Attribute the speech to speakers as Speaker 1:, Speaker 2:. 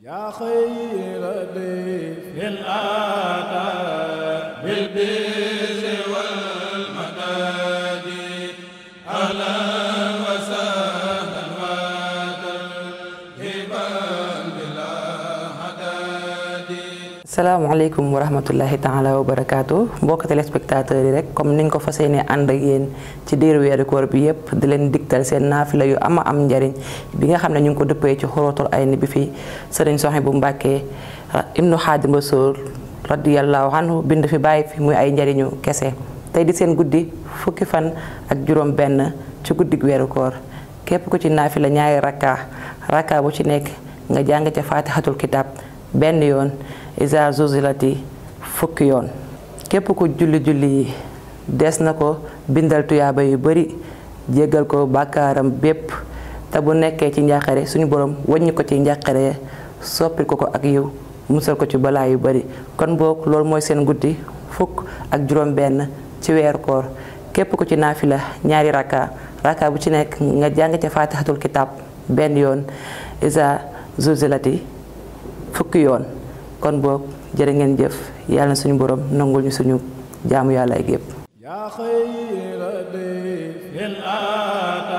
Speaker 1: يا خير ضيف الآتى بالبر والمداد أهلا وسهلا وترحيبا بلا حداد.
Speaker 2: salaamaaleykum wa rahmatullahi taala wa barakaatu mbokk téléspectateurs yi rek comme niñ ko fas yéene ànd ak yéen ci diiru weeru koor bi yëpp di leen digtal seen naafila yu am njariñ bi nga xam ne ñu ngi ko dëppee ci xurootul ayni bi fi sëriñ Sohaybu Mbàkke ibnu Xaadim Rasuul radiyallahu anhu bind fi bàyyi fi muy ay njariñu kese. tey di seen guddi fukki fan ak juróom benn ci guddig weeru koor képp ku ci naafila ñaari rakka bu ci nekk nga jàng ca faatixatul kitab benn yoon isa zuzilati fukki yoon. képp ku julli yi des na ko bindal tuyaaba yu bari jéggal ko bàkkaaram bépp te bu nekkee ci njàqare suñu borom wàññi ko ci njàqare soppil ko ak yiw musal ko ci balaa yu bari. kon boog loolu mooy seen guddi fukk ak juróom benn ci weeru koor képp ku ci naafila ñaari rakka bu ci nekk nga jàng ca faatixatul kitab benn yoon isa zuzilati fukki yoon. kon boog jërë ngeen jëf yàlla na suñu borom nangul ñu suñu jaamu yàlla ay gépp.
Speaker 1: يا خير ضيف الآتى